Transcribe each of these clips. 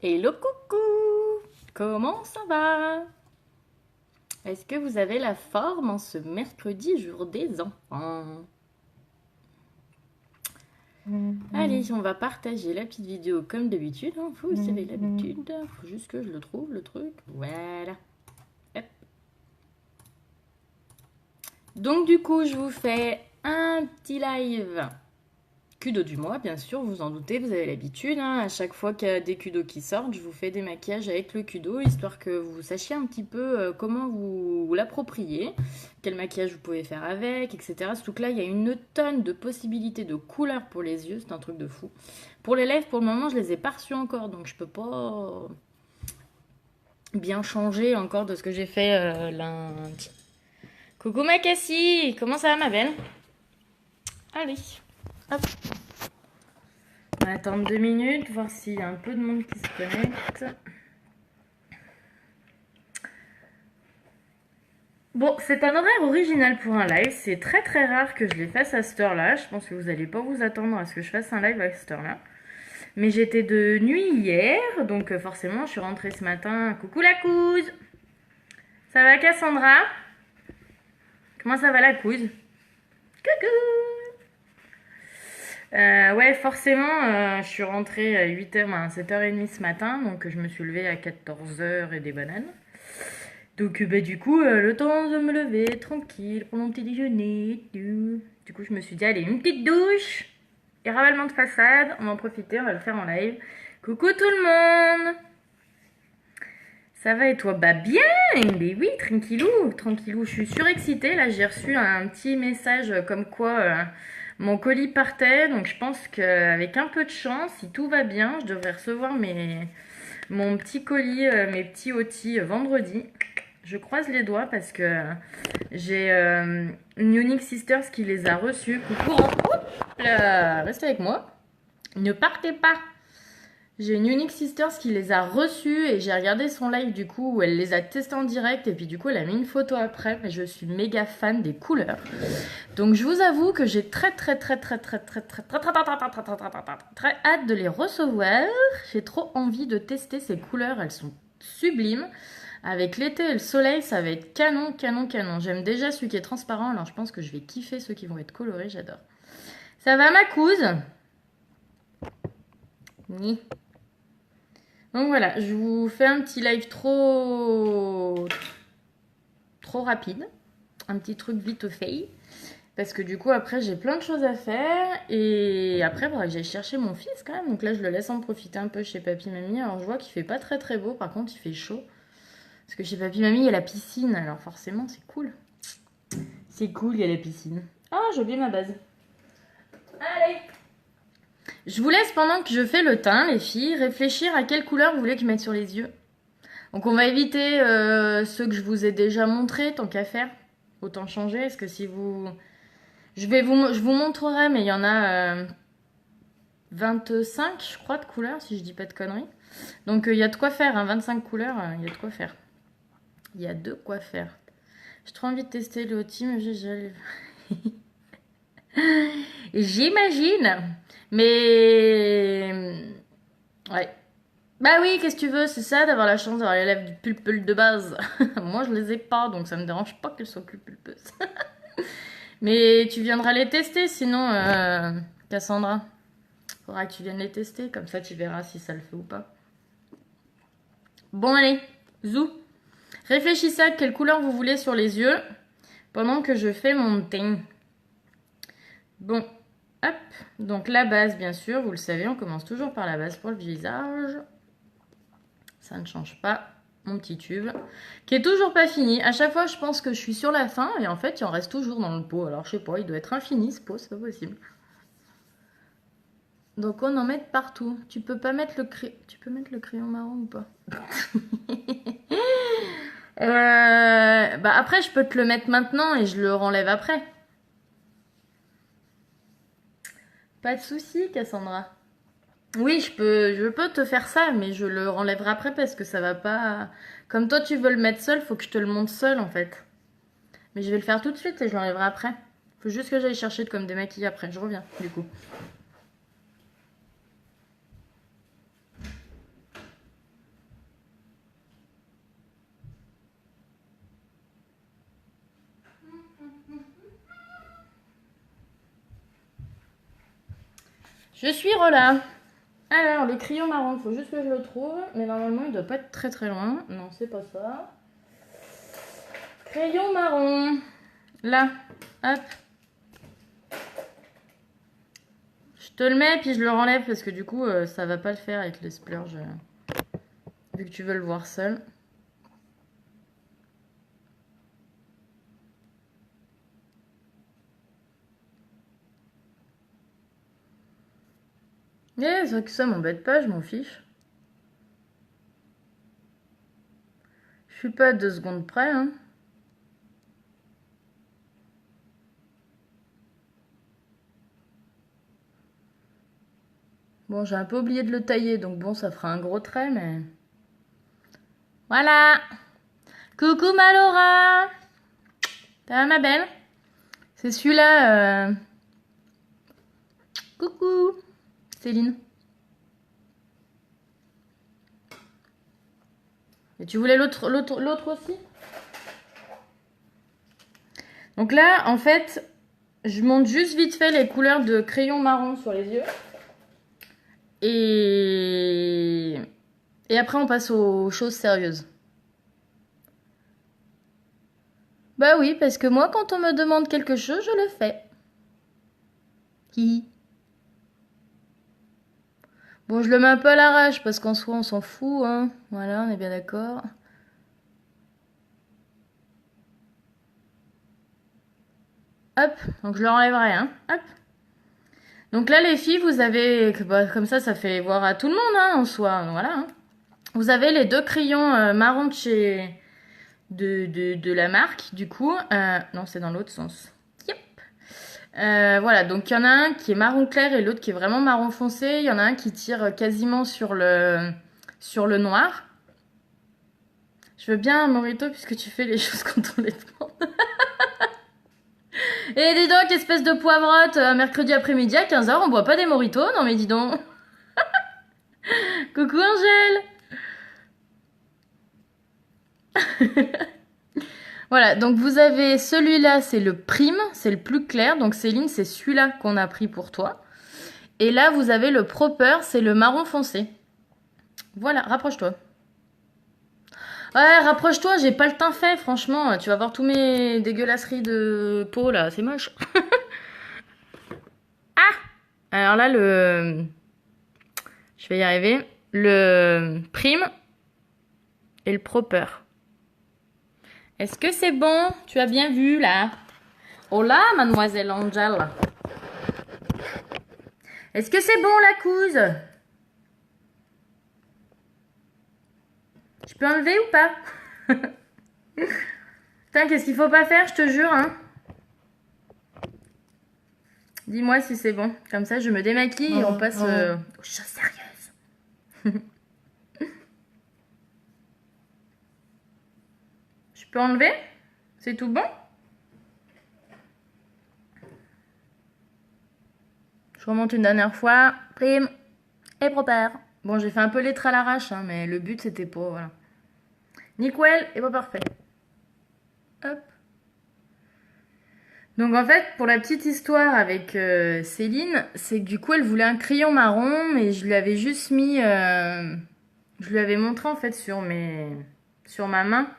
Hello coucou! Comment ça va? Est-ce que vous avez la forme en ce mercredi jour des enfants? Allez, on va partager la petite vidéo comme d'habitude, hein. Vous savez l'habitude, faut juste que je le trouve le truc. Voilà. Hop. Donc du coup, je vous fais un petit live Kudo du mois, bien sûr, vous en doutez, vous avez l'habitude, hein. À chaque fois qu'il y a des kudos qui sortent, je vous fais des maquillages avec le kudo, histoire que vous sachiez un petit peu comment vous l'approprier, quel maquillage vous pouvez faire avec, etc. Surtout que là, il y a une tonne de possibilités de couleurs pour les yeux, c'est un truc de fou. Pour les lèvres, pour le moment, je les ai pas reçues encore, donc je peux pas bien changer encore de ce que j'ai fait lundi. Coucou ma Cassie, comment ça va ma belle? Allez, hop. On va attendre 2 minutes, voir s'il y a un peu de monde qui se connecte. Bon, c'est un horaire original pour un live. C'est très très rare que je les fasse à cette heure-là. Je pense que vous n'allez pas vous attendre à ce que je fasse un live à cette heure-là. Mais j'étais de nuit hier, donc forcément je suis rentrée ce matin. Coucou la couse! Ça va Cassandra? Comment ça va la couse? Coucou! Ouais, forcément, je suis rentrée à 8h, à 7h30 ce matin, donc je me suis levée à 14h et des bananes. Donc bah, du coup, le temps de me lever tranquille pour mon petit déjeuner et tout. Du coup, je me suis dit, allez, une petite douche et ravalement de façade. On va en profiter, on va le faire en live. Coucou tout le monde! Ça va et toi? Bah bien! Mais oui, tranquillou, tranquillou. Je suis surexcitée. Là, j'ai reçu un petit message comme quoi mon colis partait. Donc je pense qu'avec un peu de chance, si tout va bien, je devrais recevoir mon petit colis, mes petits OT vendredi. Je croise les doigts parce que j'ai une Unique Sisters qui les a reçus. Coucou, hop là, restez avec moi. Ne partez pas. J'ai une Unique Sisters qui les a reçus et j'ai regardé son live du coup où elle les a testés en direct et puis du coup elle a mis une photo après. Mais je suis méga fan des couleurs. Donc je vous avoue que j'ai très hâte de les recevoir. J'ai trop envie de tester ces couleurs, elles sont sublimes. Avec l'été et le soleil, ça va être canon, canon, canon. J'aime déjà celui qui est transparent, alors je pense que je vais kiffer ceux qui vont être colorés, j'adore. Ça va ma couse? Oui. Donc voilà, je vous fais un petit live trop rapide. Un petit truc vite fait. Parce que du coup, après, j'ai plein de choses à faire. Et après, il faudra que j'aille chercher mon fils quand même. Donc là, je le laisse en profiter un peu chez papy, mamie. Alors, je vois qu'il fait pas très très beau. Par contre, il fait chaud. Parce que chez papy, mamie, il y a la piscine. Alors forcément, c'est cool. C'est cool, il y a la piscine. Ah, j'ai oublié ma base. Allez! Je vous laisse pendant que je fais le teint, les filles, réfléchir à quelle couleur vous voulez que je mette sur les yeux. Donc on va éviter ceux que je vous ai déjà montrés, tant qu'à faire. Autant changer, parce que si vous... je vous montrerai, mais il y en a 25, je crois, de couleurs, si je dis pas de conneries. Donc il y a de quoi faire, hein, 25 couleurs, il y a de quoi faire. Il y a de quoi faire. J'ai trop envie de tester le team, j'imagine. Mais... ouais. Bah oui, qu'est-ce que tu veux, c'est ça d'avoir la chance d'avoir les lèvres du pulpul de base. Moi, je les ai pas, donc ça me dérange pas qu'elles soient plus pulpeuses. Mais tu viendras les tester, sinon, Cassandra. Faudra que tu viennes les tester, comme ça tu verras si ça le fait ou pas. Bon, allez, zou. Réfléchissez à quelle couleur vous voulez sur les yeux pendant que je fais mon teint. Bon, hop. Donc la base, bien sûr, vous le savez, on commence toujours par la base pour le visage. Ça ne change pas. Mon petit tube, qui est toujours pas fini. À chaque fois, je pense que je suis sur la fin, et en fait, il en reste toujours dans le pot. Alors, je sais pas, il doit être infini ce pot, c'est pas possible. Donc, on en met partout. Tu peux pas mettre tu peux mettre le crayon marron ou pas? Bah après, je peux te le mettre maintenant et je le renlève après. Pas de souci, Cassandra. Oui, je peux te faire ça, mais je le renlèverai après parce que ça va pas. Comme toi, tu veux le mettre seul, faut que je te le monte seul en fait. Mais je vais le faire tout de suite et je l'enlèverai après. Faut juste que j'aille chercher de comme démaquiller après. Je reviens, du coup. Je suis Rola. Alors, le crayon marron, il faut juste que je le trouve. Mais normalement, il doit pas être très très loin. Non, c'est pas ça. Crayon marron. Là. Hop. Je te le mets, puis je le renlève parce que du coup, ça va pas le faire avec les splurges. Vu que tu veux le voir seul. Eh, c'est vrai que ça m'embête pas, je m'en fiche. Je suis pas à 2 secondes près, hein. Bon, j'ai un peu oublié de le tailler, donc bon, ça fera un gros trait, mais... Voilà. Coucou ma Laura. Ça va ma belle? C'est celui-là. Coucou Céline. Et tu voulais l'autre aussi? Donc là, en fait, je monte juste vite fait les couleurs de crayon marron sur les yeux. Et après, on passe aux choses sérieuses. Bah oui, parce que moi, quand on me demande quelque chose, je le fais. Hihi. Bon, je le mets un peu à l'arrache, parce qu'en soi, on s'en fout, hein. Voilà, on est bien d'accord. Hop, donc je le enlèverai, hein. Hop. Donc là, les filles, vous avez... Bah, comme ça fait voir à tout le monde, hein, en soi. Voilà, hein. Vous avez les 2 crayons marron de chez... De la marque, du coup. Non, c'est dans l'autre sens. Yep. Voilà, donc il y en a un qui est marron clair et l'autre qui est vraiment marron foncé. Il y en a un qui tire quasiment sur le noir. Je veux bien un Morito puisque tu fais les choses quand on les demande. Et dis donc, espèce de poivrotte, mercredi après-midi à 15h, on boit pas des Moritos? Non mais dis donc. Coucou Angèle. Voilà, donc vous avez celui-là, c'est le prime, c'est le plus clair. Donc Céline, c'est celui-là qu'on a pris pour toi. Et là, vous avez le proper, c'est le marron foncé. Voilà, rapproche-toi. Ouais, rapproche-toi, j'ai pas le teint fait, franchement. Tu vas voir tous mes dégueulasseries de peau, là, c'est moche. Ah! Alors là, je vais y arriver. Le prime et le proper. Est-ce que c'est bon? Tu as bien vu, là? Hola, mademoiselle Angel. Est-ce que c'est bon, la couse? Je peux enlever ou pas? Putain, qu'est-ce qu'il faut pas faire, je te jure, hein? Dis-moi si c'est bon. Comme ça, je me démaquille et on passe aux choses sérieuses. Je peux enlever? C'est tout bon? Je remonte une dernière fois. Prime et proper. Bon, j'ai fait un peu lettre à l'arrache, hein, mais le but, c'était pour... Voilà. Nickel et pas parfait. Hop. Donc en fait, pour la petite histoire avec Céline, c'est que du coup, elle voulait un crayon marron, mais je lui avais juste mis... je lui avais montré en fait sur ma main.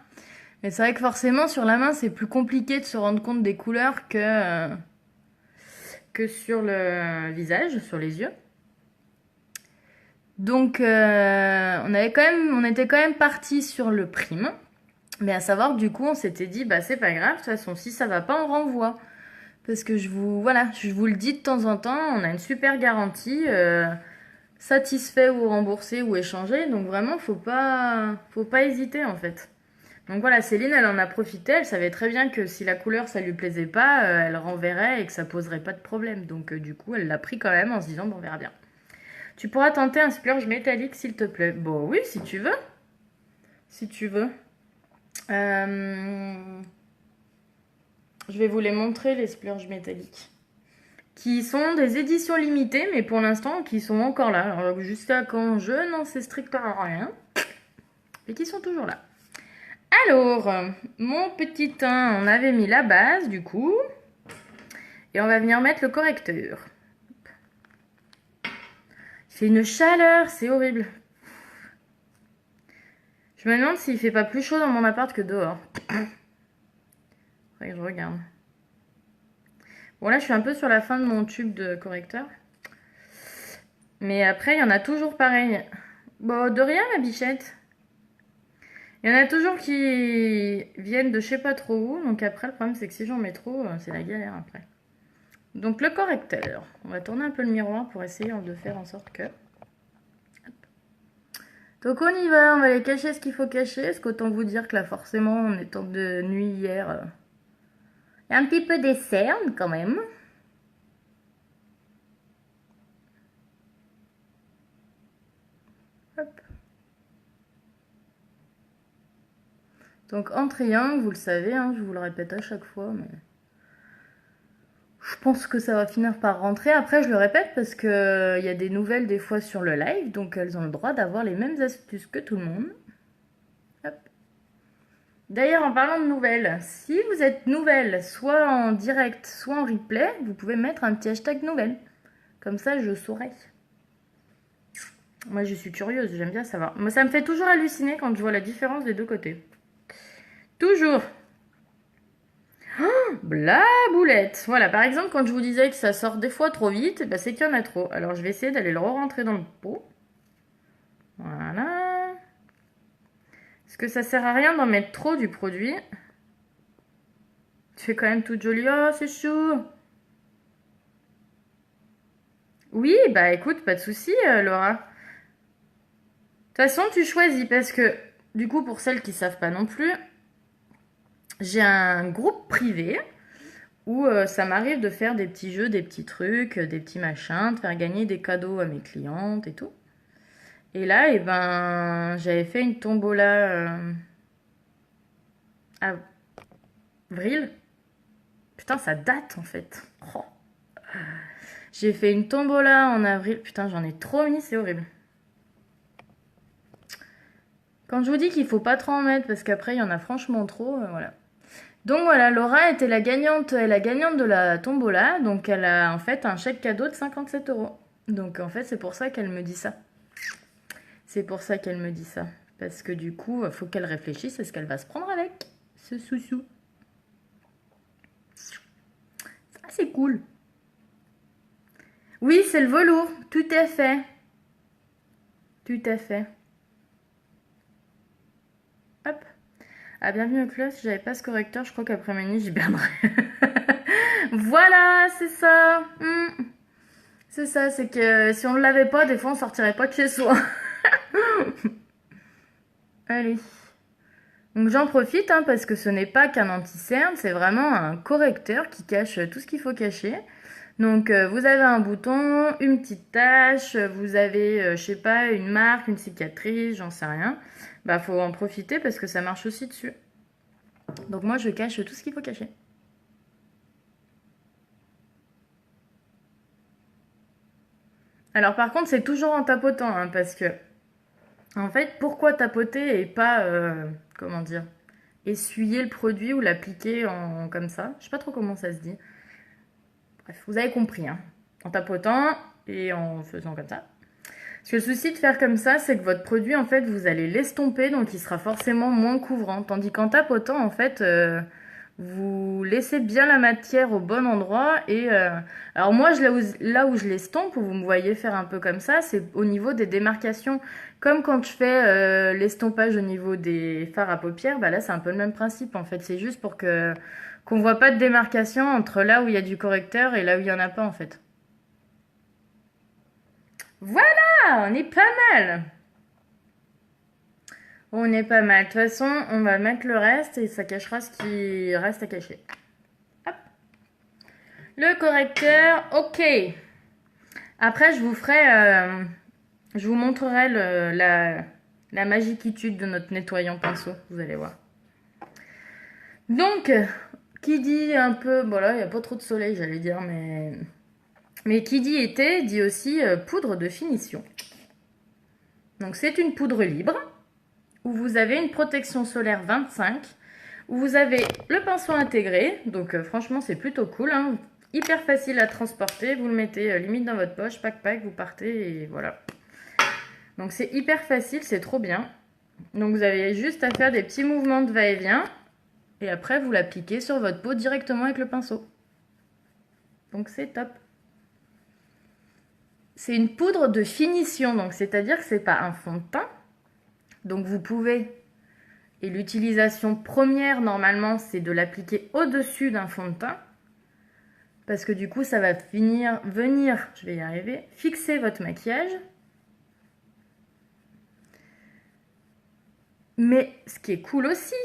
Mais c'est vrai que forcément, sur la main, c'est plus compliqué de se rendre compte des couleurs que sur le visage, sur les yeux. Donc, on était quand même parti sur le prime. Mais à savoir que du coup, on s'était dit, bah c'est pas grave, de toute façon, si ça va pas, on renvoie. Parce que je vous le dis de temps en temps, on a une super garantie, satisfait ou remboursé ou échangé. Donc vraiment, faut pas hésiter en fait. Donc voilà, Céline, elle en a profité, elle savait très bien que si la couleur ça lui plaisait pas, elle renverrait et que ça poserait pas de problème. Donc du coup, elle l'a pris quand même en se disant, bon, on verra bien. Tu pourras tenter un splurge métallique s'il te plaît. Bon oui, si tu veux. Si tu veux. Je vais vous les montrer, les splurges métalliques. Qui sont des éditions limitées, mais pour l'instant, qui sont encore là. Alors, jusqu'à quand je n'en sais strictement rien. Mais qui sont toujours là. Alors, mon petit teint, on avait mis la base, du coup. Et on va venir mettre le correcteur. fait une chaleur, c'est horrible. Je me demande s'il fait pas plus chaud dans mon appart que dehors. Faudrait que je regarde. Bon, là, je suis un peu sur la fin de mon tube de correcteur. Mais après, il y en a toujours pareil. Bon, de rien, ma bichette. Il y en a toujours qui viennent de je sais pas trop où. Donc après, le problème, c'est que si j'en mets trop, c'est la galère après. Donc le correcteur. On va tourner un peu le miroir pour essayer de faire en sorte que... Donc on y va, on va aller cacher ce qu'il faut cacher. Parce qu'autant vous dire que là, forcément, en étant de nuit hier, il y a un petit peu des cernes quand même. Hop. Donc en triangle, vous le savez, hein, je vous le répète à chaque fois, mais je pense que ça va finir par rentrer. Après, je le répète parce qu'il y a des nouvelles des fois sur le live, donc elles ont le droit d'avoir les mêmes astuces que tout le monde. Hop. D'ailleurs, en parlant de nouvelles, si vous êtes nouvelle, soit en direct, soit en replay, vous pouvez mettre un petit hashtag nouvelle. Comme ça, je saurai. Moi, je suis curieuse, j'aime bien savoir. Moi, ça me fait toujours halluciner quand je vois la différence des deux côtés. Toujours. Oh, la boulette. Voilà, par exemple, quand je vous disais que ça sort des fois trop vite, bah, c'est qu'il y en a trop. Alors, je vais essayer d'aller le re-rentrer dans le pot. Voilà. Parce que ça sert à rien d'en mettre trop du produit. Tu fais quand même toute jolie. Oh, c'est chou. Oui, bah écoute, pas de souci, Laura. De toute façon, tu choisis parce que, du coup, pour celles qui savent pas non plus, j'ai un groupe privé où ça m'arrive de faire des petits jeux, des petits trucs, des petits machins, de faire gagner des cadeaux à mes clientes et tout. Et là, eh ben, j'avais fait une tombola avril. Putain, ça date en fait. Oh. J'ai fait une tombola en avril. Putain, j'en ai trop mis, c'est horrible. Quand je vous dis qu'il faut pas trop en mettre parce qu'après, il y en a franchement trop, voilà. Donc voilà, Laura était la gagnante de la tombola. Donc elle a en fait un chèque cadeau de 57 €. Donc en fait, c'est pour ça qu'elle me dit ça. C'est pour ça qu'elle me dit ça. Parce que du coup, il faut qu'elle réfléchisse à ce qu'elle va se prendre avec ce sous-sous. Ça, c'est cool. Oui, c'est le velours. Tout à fait. Tout à fait. Hop. Ah, bienvenue au club. Si j'avais pas ce correcteur, je crois qu'après-midi, j'y perdrais. Voilà, c'est ça. C'est ça, c'est que si on ne l'avait pas, des fois, on sortirait pas de chez soi. Allez. Donc j'en profite hein, parce que ce n'est pas qu'un anti-cerne, c'est vraiment un correcteur qui cache tout ce qu'il faut cacher. Donc vous avez un bouton, une petite tache, vous avez, je sais pas, une marque, une cicatrice, j'en sais rien. Bah faut en profiter parce que ça marche aussi dessus. Donc moi je cache tout ce qu'il faut cacher. Alors par contre c'est toujours en tapotant hein, parce que en fait pourquoi tapoter et pas comment dire essuyer le produit ou l'appliquer comme ça. Je sais pas trop comment ça se dit. Bref, vous avez compris hein. En tapotant et en faisant comme ça. Parce que le souci de faire comme ça, c'est que votre produit, en fait, vous allez l'estomper, donc il sera forcément moins couvrant. Tandis qu'en tapotant, en fait, vous laissez bien la matière au bon endroit. Et alors moi, là où je l'estompe, où vous me voyez faire un peu comme ça, c'est au niveau des démarcations. Comme quand je fais l'estompage au niveau des fards à paupières, bah là, c'est un peu le même principe, en fait. C'est juste pour qu'on voit pas de démarcation entre là où il y a du correcteur et là où il y en a pas, en fait. Voilà, on est pas mal. On est pas mal. De toute façon, on va mettre le reste et ça cachera ce qui reste à cacher. Hop. Le correcteur, ok. Après, je vous montrerai la magiquitude de notre nettoyant pinceau. Vous allez voir. Donc, qui dit un peu... Bon là, il n'y a pas trop de soleil, j'allais dire, mais qui dit été, dit aussi poudre de finition. Donc c'est une poudre libre, où vous avez une protection solaire 25, où vous avez le pinceau intégré, donc franchement c'est plutôt cool. Hein. hyper facile à transporter. Vous le mettez limite dans votre poche, pack, vous partez et voilà. Donc c'est hyper facile, c'est trop bien. Donc vous avez juste à faire des petits mouvements de va-et-vient. Et après, vous l'appliquez sur votre peau directement avec le pinceau. Donc c'est top. C'est une poudre de finition, donc c'est-à-dire que c'est pas un fond de teint. Donc vous pouvez, et l'utilisation première normalement, c'est de l'appliquer au-dessus d'un fond de teint. Parce que du coup, ça va venir, je vais y arriver, fixer votre maquillage. Mais ce qui est cool aussi,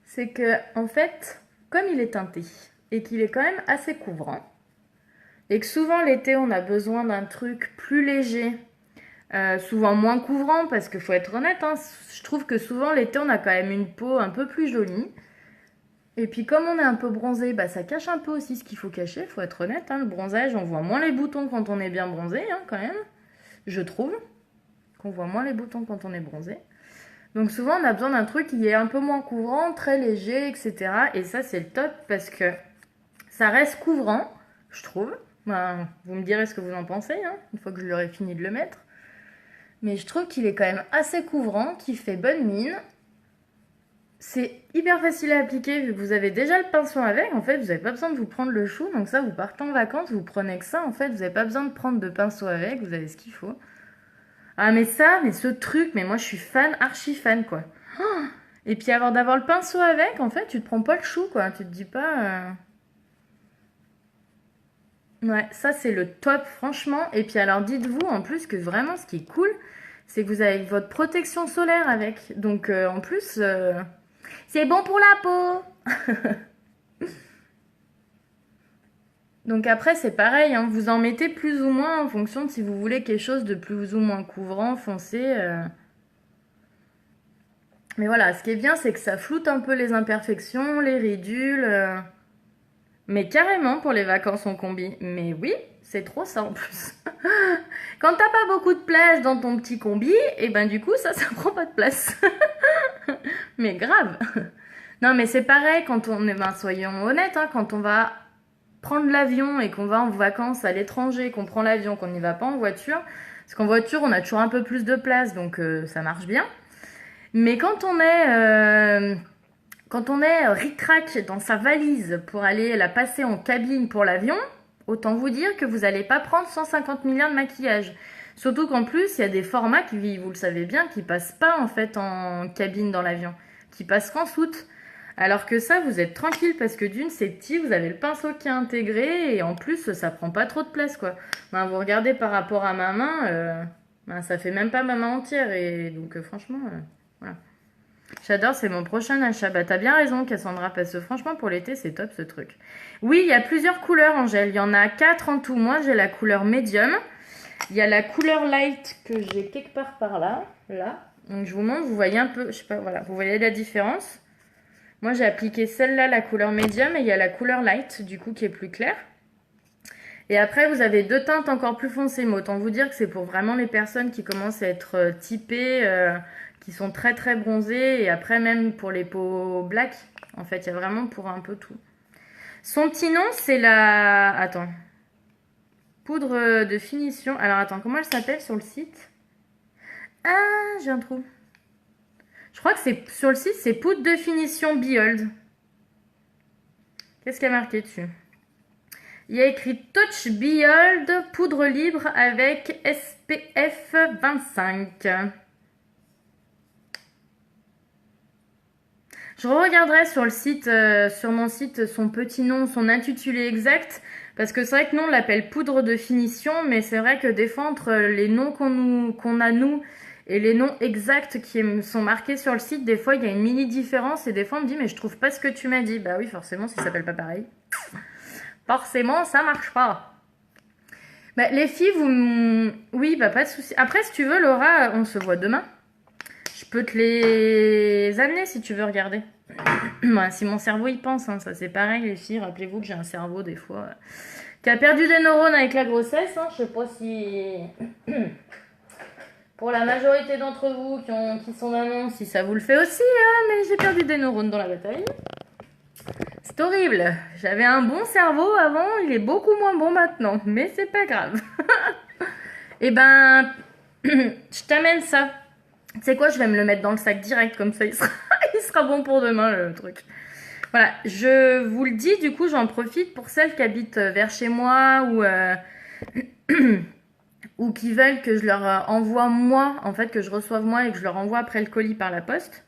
c'est que en fait, comme il est teinté et qu'il est quand même assez couvrant, et que souvent l'été on a besoin d'un truc plus léger, souvent moins couvrant, parce qu'il faut être honnête, hein, je trouve que souvent l'été on a quand même une peau un peu plus jolie. Et puis comme on est un peu bronzé, bah, ça cache un peu aussi ce qu'il faut cacher, il faut être honnête, hein, le bronzage, on voit moins les boutons quand on est bien bronzé, hein, quand même, je trouve qu'on voit moins les boutons quand on est bronzé. Donc souvent on a besoin d'un truc qui est un peu moins couvrant, très léger, etc. Et ça c'est le top parce que ça reste couvrant, je trouve. Ben, vous me direz ce que vous en pensez, hein, une fois que je l'aurai fini de le mettre. Mais je trouve qu'il est quand même assez couvrant, qu'il fait bonne mine. C'est hyper facile à appliquer vu que vous avez déjà le pinceau avec. En fait, vous n'avez pas besoin de vous prendre le chou. Donc ça, vous partez en vacances, vous prenez que ça. En fait, vous n'avez pas besoin de prendre de pinceau avec. Vous avez ce qu'il faut. Ah mais ça, mais ce truc, mais moi je suis fan, archi fan quoi. Oh, et puis avant d'avoir le pinceau avec, en fait, tu te prends pas le chou quoi. Tu te dis pas... Ouais, ça c'est le top franchement. Et puis alors dites-vous en plus que vraiment ce qui est cool, c'est que vous avez votre protection solaire avec. Donc en plus, c'est bon pour la peau. Donc après c'est pareil, hein, vous en mettez plus ou moins en fonction de si vous voulez quelque chose de plus ou moins couvrant, foncé. Mais voilà, ce qui est bien c'est que ça floute un peu les imperfections, les ridules. Mais carrément pour les vacances en combi. Mais oui, c'est trop ça en plus. Quand t'as pas beaucoup de place dans ton petit combi, et ben du coup ça prend pas de place. Mais grave. Non mais c'est pareil quand on est, ben soyons honnêtes, hein, quand on va prendre l'avion et qu'on va en vacances à l'étranger, qu'on prend l'avion, qu'on n'y va pas en voiture, parce qu'en voiture on a toujours un peu plus de place, donc ça marche bien. Mais quand on est ric-rac dans sa valise pour aller la passer en cabine pour l'avion, autant vous dire que vous n'allez pas prendre 150 milliards de maquillage. Surtout qu'en plus, il y a des formats qui, vous le savez bien, qui passent pas en fait en cabine dans l'avion, qui passent qu'en soute. Alors que ça, vous êtes tranquille parce que d'une, c'est petit, vous avez le pinceau qui est intégré et en plus, ça prend pas trop de place quoi. Ben, vous regardez par rapport à ma main, ben, ça fait même pas ma main entière et donc franchement, voilà. J'adore, c'est mon prochain achat. Bah t'as bien raison Cassandra, parce que franchement pour l'été c'est top ce truc. Oui, il y a plusieurs couleurs Angèle, il y en a 4 en tout. Moi j'ai la couleur médium. Il y a la couleur light que j'ai quelque part par là. Donc je vous montre, vous voyez un peu, je sais pas, voilà, vous voyez la différence. Moi j'ai appliqué celle-là, la couleur médium, et il y a la couleur light du coup qui est plus claire. Et après vous avez deux teintes encore plus foncées, mais autant vous dire que c'est pour vraiment les personnes qui commencent à être typées, qui sont très très bronzées, et après même pour les peaux black, en fait il y a vraiment pour un peu tout. Son petit nom c'est la... Attends. Poudre de finition. Alors attends, comment elle s'appelle sur le site? Ah, j'ai un trou. Je crois que c'est sur le site, c'est poudre de finition Behold. Qu'est-ce qu'il y a marqué dessus? Il y a écrit Touch Behold, poudre libre avec SPF 25. Je regarderai sur le site, sur mon site, son petit nom, son intitulé exact. Parce que c'est vrai que nous, on l'appelle poudre de finition. Mais c'est vrai que des fois, entre les noms qu'on a nous et les noms exacts qui sont marqués sur le site, des fois, il y a une mini différence. Et des fois, on me dit, mais je trouve pas ce que tu m'as dit. Bah oui, forcément, ça s'appelle pas pareil. Forcément, ça marche pas. Bah, les filles, vous... Oui, bah pas de souci. Après, si tu veux, Laura, on se voit demain. Je peux te les amener si tu veux regarder. Ouais, si mon cerveau y pense, hein, ça c'est pareil les filles. Rappelez-vous que j'ai un cerveau des fois qui a perdu des neurones avec la grossesse. Hein. Je sais pas si... Pour la majorité d'entre vous qui sont mamans, si ça vous le fait aussi. Hein, mais j'ai perdu des neurones dans la bataille. C'est horrible. J'avais un bon cerveau avant, il est beaucoup moins bon maintenant. Mais c'est pas grave. Eh ben, je t'amène ça. Tu sais quoi, je vais me le mettre dans le sac direct, comme ça il sera bon pour demain le truc. Voilà, je vous le dis, du coup j'en profite pour celles qui habitent vers chez moi ou qui veulent que je leur envoie moi, en fait que je reçoive moi et que je leur envoie après le colis par la poste.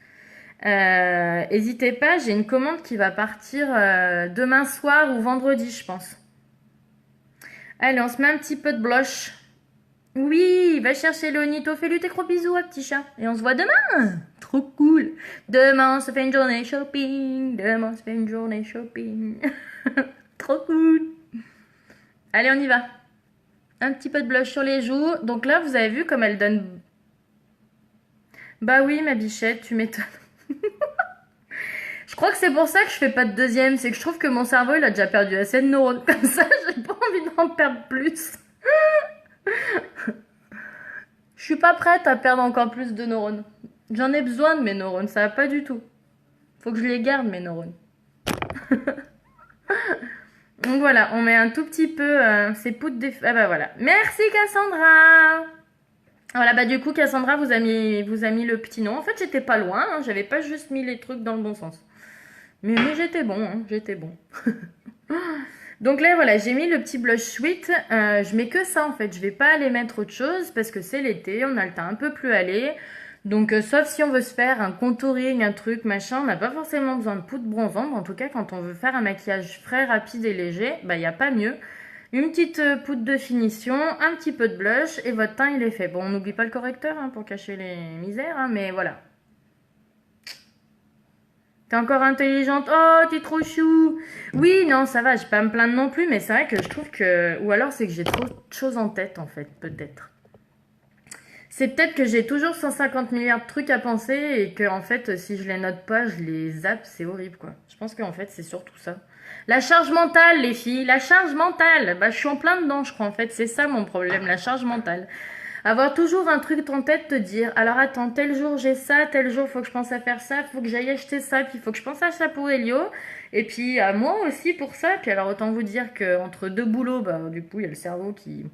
N'hésitez pas, j'ai une commande qui va partir demain soir ou vendredi je pense. Allez, on se met un petit peu de blush. Oui, va chercher Léonito, fais-lui tes gros bisous à petit chat. Et on se voit demain. Trop cool. Demain, on se fait une journée shopping. Demain, on se fait une journée shopping. Trop cool. Allez, on y va. Un petit peu de blush sur les joues. Donc là, vous avez vu comme elle donne... Bah oui, ma bichette, tu m'étonnes. Je crois que c'est pour ça que je fais pas de deuxième. C'est que je trouve que mon cerveau, il a déjà perdu assez de neurones. Comme ça, j'ai pas envie d'en perdre plus. Je suis pas prête à perdre encore plus de neurones. J'en ai besoin de mes neurones, ça va pas du tout. Faut que je les garde, mes neurones. Donc voilà, on met un tout petit peu ces poudres d'effet. Ah bah voilà. Merci Cassandra. Voilà, bah du coup Cassandra vous a mis le petit nom. En fait j'étais pas loin, hein, j'avais pas juste mis les trucs dans le bon sens. Mais j'étais bon, hein, j'étais bon. Donc là voilà, j'ai mis le petit blush sweet. Je mets que ça en fait, je vais pas aller mettre autre chose parce que c'est l'été, on a le teint un peu plus allé. Donc sauf si on veut se faire un contouring, un truc machin, on n'a pas forcément besoin de poudre bronzante. En tout cas quand on veut faire un maquillage frais, rapide et léger, bah il n'y a pas mieux. Une petite poudre de finition, un petit peu de blush et votre teint il est fait. Bon on n'oublie pas le correcteur hein, pour cacher les misères, hein, mais voilà. T'es encore intelligente. Oh, t'es trop chou. Oui, non, ça va, je vais pas me plaindre non plus, mais c'est vrai que je trouve que... Ou alors c'est que j'ai trop de choses en tête, en fait, peut-être. C'est peut-être que j'ai toujours 150 milliards de trucs à penser et que, en fait, si je les note pas, je les zappe, c'est horrible, quoi. Je pense qu'en fait, c'est surtout ça. La charge mentale, les filles, la charge mentale. Bah, je suis en plein dedans, je crois, en fait. C'est ça mon problème, la charge mentale. Avoir toujours un truc en tête, te dire, alors attends, tel jour j'ai ça, tel jour faut que je pense à faire ça, faut que j'aille acheter ça, puis faut que je pense à ça pour Elio, et puis à moi aussi pour ça, puis alors autant vous dire qu'entre deux boulots, bah du coup il y a le cerveau qui...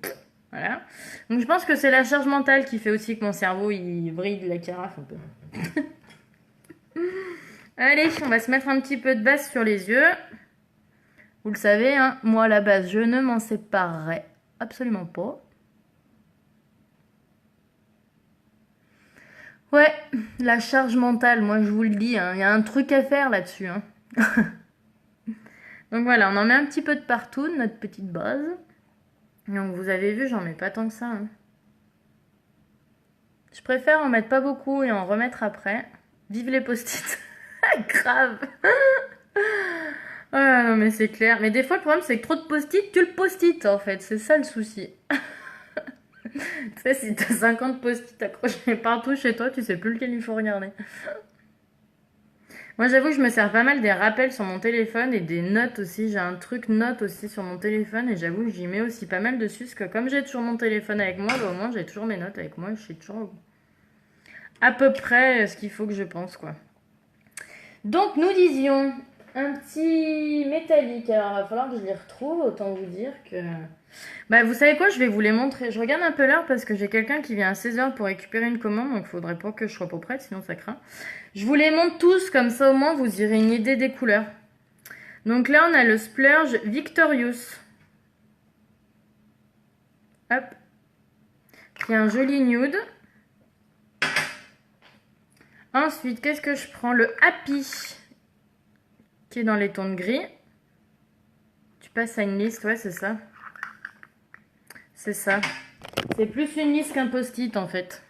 Voilà. Donc je pense que c'est la charge mentale qui fait aussi que mon cerveau il vrille de la carafe un peu. Allez, on va se mettre un petit peu de base sur les yeux. Vous le savez, hein, moi à la base je ne m'en séparerai absolument pas. Ouais, la charge mentale, moi je vous le dis, hein, y a un truc à faire là-dessus. Hein. Donc voilà, on en met un petit peu de partout, de notre petite base. Donc vous avez vu, j'en mets pas tant que ça. Hein. Je préfère en mettre pas beaucoup et en remettre après. Vive les post-it. Grave. Ah non mais c'est clair. Mais des fois le problème c'est que trop de post-it, tu le post-it en fait. C'est ça le souci. Tu sais, si t'as 50 post-it accrochés partout chez toi, tu sais plus lequel il faut regarder. Moi, j'avoue que je me sers pas mal des rappels sur mon téléphone et des notes aussi. J'ai un truc notes aussi sur mon téléphone et j'avoue que j'y mets aussi pas mal dessus. Parce que comme j'ai toujours mon téléphone avec moi, bah, au moins j'ai toujours mes notes avec moi. Je sais toujours à peu près ce qu'il faut que je pense, quoi. Donc, nous disions un petit métallique. Alors, il va falloir que je les retrouve. Autant vous dire que... Bah, vous savez quoi, je vais vous les montrer. Je regarde un peu l'heure parce que j'ai quelqu'un qui vient à 16h pour récupérer une commande. Donc, il faudrait pas que je sois pas prête, sinon ça craint. Je vous les montre tous, comme ça au moins vous aurez une idée des couleurs. Donc là, on a le Splurge Victorious. Hop. Qui est un joli nude. Ensuite, qu'est-ce que je prends? Le Happy, qui est dans les tons de gris. Tu passes à une liste, ouais, c'est ça. C'est ça. C'est plus une liste qu'un post-it, en fait.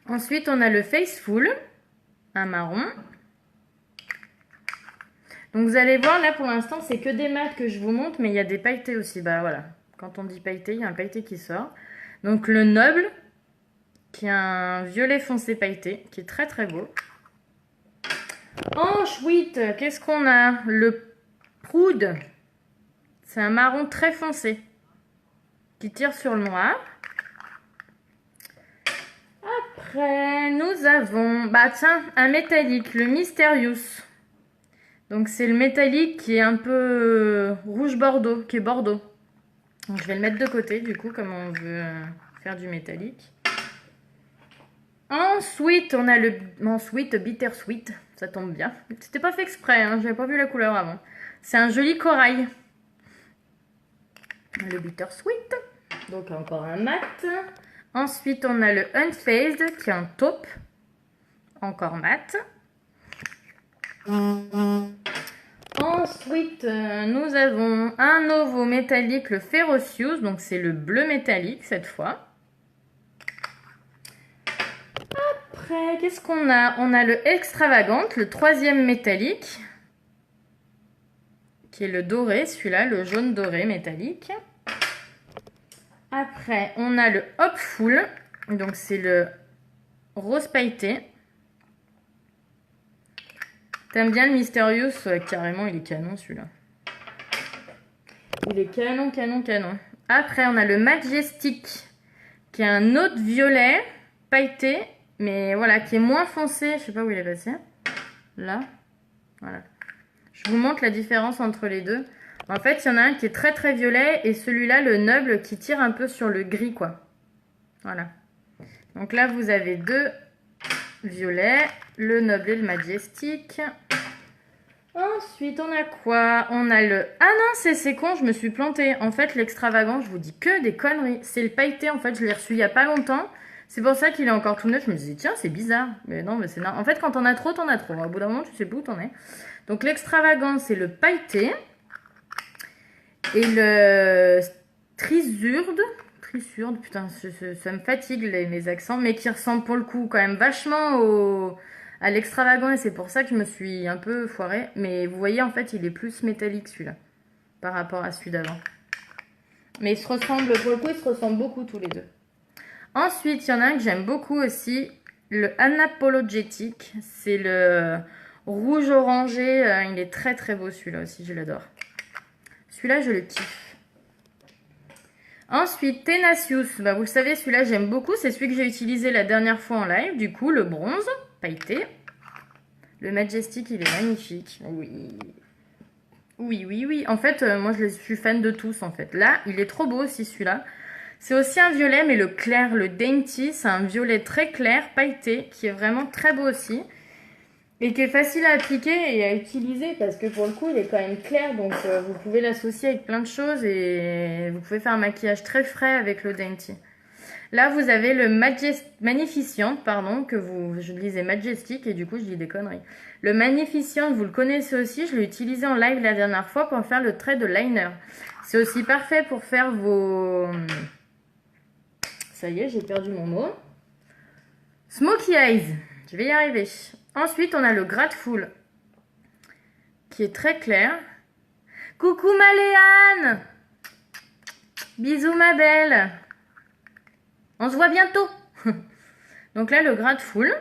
Ensuite, on a le Faceful, un marron. Donc, vous allez voir, là, pour l'instant, c'est que des mats que je vous montre, mais il y a des pailletés aussi. Bah, voilà. Quand on dit pailleté, il y a un pailleté qui sort. Donc, le Noble, qui est un violet foncé pailleté, qui est très, très beau. Ensuite, qu'est-ce qu'on a? Le Proude. C'est un marron très foncé, qui tire sur le noir. Après, nous avons, bah tiens, un métallique, le Mysterious. Donc c'est le métallique qui est un peu rouge bordeaux, qui est bordeaux. Donc je vais le mettre de côté du coup comme on veut faire du métallique. Ensuite on a le bittersweet, ça tombe bien. C'était pas fait exprès, hein, j'avais pas vu la couleur avant. C'est un joli corail. Le bittersweet, donc encore un mat. Ensuite on a le unfazed qui est un taupe, encore mat. Ensuite, nous avons un nouveau métallique, le Ferocious, donc c'est le bleu métallique cette fois. Après, qu'est-ce qu'on a? On a le Extravagant, le troisième métallique, qui est le doré, celui-là, le jaune doré métallique. Après, on a le Hopeful, donc c'est le rose pailleté. T'aimes bien le Mysterious? Carrément, il est canon celui-là. Il est canon, canon, canon. Après, on a le Majestic, qui est un autre violet pailleté, mais voilà, qui est moins foncé. Je sais pas où il est passé. Là. Voilà. Je vous montre la différence entre les deux. En fait, il y en a un qui est très très violet et celui-là, le Noble, qui tire un peu sur le gris, quoi. Voilà. Donc là, vous avez deux violets, le Noble et le Majestic. Ensuite, on a quoi? On a le... Ah non, c'est con, je me suis plantée. En fait, l'extravagant, je vous dis que des conneries. C'est le pailleté, en fait, je l'ai reçu il y a pas longtemps. C'est pour ça qu'il est encore tout neuf. Je me disais, tiens, c'est bizarre. Mais non, mais c'est... En fait, quand t'en as trop, t'en as trop. Au bout d'un moment, tu sais plus où t'en es. Donc, l'extravagant, c'est le pailleté. Et le trisurde, putain, ça me fatigue mes accents, mais qui ressemble pour le coup quand même vachement à l'extravagant, et c'est pour ça que je me suis un peu foirée. Mais vous voyez, en fait, il est plus métallique celui-là, par rapport à celui d'avant. Mais ils se ressemblent, pour le coup, ils se ressemblent beaucoup tous les deux. Ensuite, il y en a un que j'aime beaucoup aussi, le Unapologetic. C'est le rouge orangé, il est très très beau celui-là aussi, je l'adore. Celui-là, je le kiffe. Ensuite, Tenacious. Bah, vous le savez, celui-là, j'aime beaucoup. C'est celui que j'ai utilisé la dernière fois en live. Du coup, le bronze, pailleté. Le Majestic, il est magnifique. Oui. Oui, oui, oui. En fait, moi, je suis fan de tous, en fait. Là, il est trop beau aussi, celui-là. C'est aussi un violet, mais le clair, le Dainty, c'est un violet très clair, pailleté, qui est vraiment très beau aussi. Et qui est facile à appliquer et à utiliser parce que pour le coup il est quand même clair, donc vous pouvez l'associer avec plein de choses et vous pouvez faire un maquillage très frais avec le Dainty. Là vous avez le Magnificent, pardon, je disais Majestic et du coup je dis des conneries. Le Magnificent, vous le connaissez aussi, je l'ai utilisé en live la dernière fois pour faire le trait de liner. C'est aussi parfait pour faire vos... Ça y est, j'ai perdu mon mot. Smoky Eyes, je vais y arriver. Ensuite, on a le Grateful, qui est très clair. Coucou ma Léane! Bisous ma belle! On se voit bientôt! Donc là, le Grateful,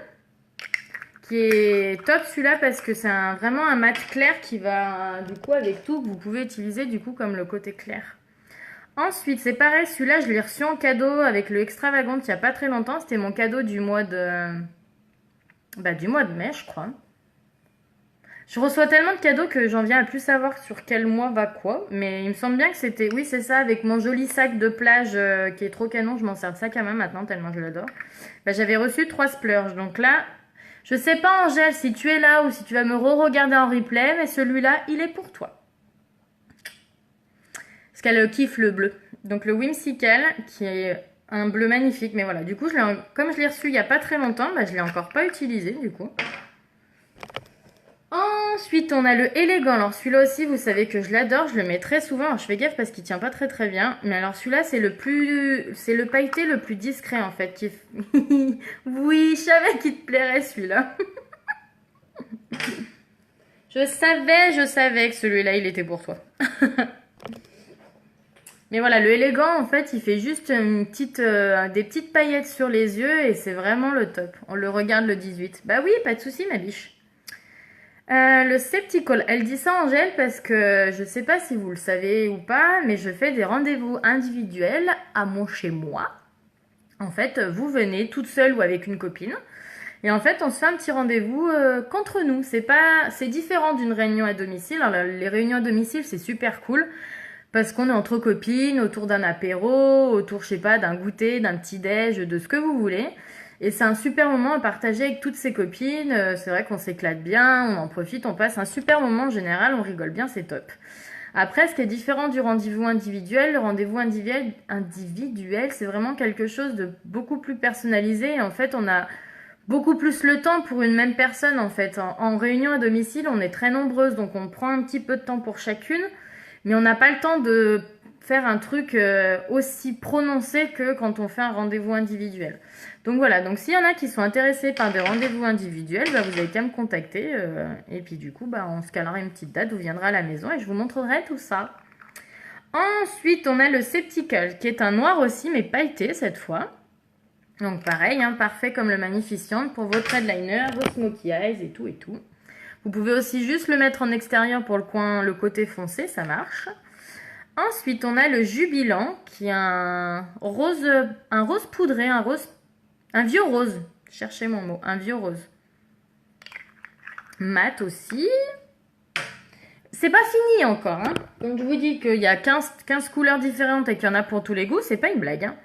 qui est top celui-là parce que c'est vraiment un mat clair qui va, du coup, avec tout, que vous pouvez utiliser du coup comme le côté clair. Ensuite, c'est pareil, celui-là, je l'ai reçu en cadeau avec le Extravagant il n'y a pas très longtemps. C'était mon cadeau du mois de... du mois de mai, je crois. Je reçois tellement de cadeaux que j'en viens à plus savoir sur quel mois va quoi. Mais il me semble bien que c'était... Oui, c'est ça, avec mon joli sac de plage qui est trop canon. Je m'en sers de sac à main maintenant, tellement je l'adore. J'avais reçu 3 splurges. Donc là, je sais pas, Angèle, si tu es là ou si tu vas me re-regarder en replay. Mais celui-là, il est pour toi. Parce qu'elle kiffe le bleu. Donc le Whimsical, qui est un bleu magnifique. Mais voilà, du coup, comme je l'ai reçu il n'y a pas très longtemps, je ne l'ai encore pas utilisé, du coup. Ensuite, on a le élégant. Alors celui-là aussi, vous savez que je l'adore, je le mets très souvent. Alors je fais gaffe parce qu'il tient pas très très bien. Mais alors celui-là, c'est le pailleté le plus discret en fait. Oui, je savais qu'il te plairait celui-là. Je savais que celui-là, il était pour toi. Mais voilà, le élégant, en fait, il fait juste des petites paillettes sur les yeux et c'est vraiment le top. On le regarde le 18. Bah oui, pas de souci, ma biche. Le Sceptical, elle dit ça Angèle parce que je sais pas si vous le savez ou pas, mais je fais des rendez-vous individuels à mon chez moi. En fait, vous venez toute seule ou avec une copine Et en fait, on se fait un petit rendez-vous qu'entre nous. C'est différent d'une réunion à domicile. Alors, les réunions à domicile, c'est super cool parce qu'on est entre copines, autour d'un apéro, autour, je sais pas, d'un goûter, d'un petit déj, de ce que vous voulez. Et c'est un super moment à partager avec toutes ses copines. C'est vrai qu'on s'éclate bien, on en profite, on passe un super moment en général, on rigole bien, c'est top. Après, ce qui est différent du rendez-vous individuel, le rendez-vous individuel, c'est vraiment quelque chose de beaucoup plus personnalisé. Et en fait, on a beaucoup plus le temps pour une même personne. En fait, en réunion à domicile, on est très nombreuses, donc on prend un petit peu de temps pour chacune, mais on n'a pas le temps de faire un truc aussi prononcé que quand on fait un rendez-vous individuel. Donc voilà, donc s'il y en a qui sont intéressés par des rendez-vous individuels, bah, vous avez qu'à me contacter. Et puis du coup, bah, on se calera une petite date, vous viendrez à la maison et je vous montrerai tout ça. Ensuite, on a le Septical, qui est un noir aussi, mais pailleté cette fois. Donc pareil, hein, parfait comme le Magnificent pour votre eyeliner, vos smokey eyes et tout et tout. Vous pouvez aussi juste le mettre en extérieur pour le coin, le côté foncé, ça marche. Ensuite, on a le Jubilant, qui est un rose poudré, un vieux rose. Cherchez mon mot, un vieux rose. Mat aussi. C'est pas fini encore, hein. Donc je vous dis qu'il y a 15 couleurs différentes et qu'il y en a pour tous les goûts, c'est pas une blague, hein.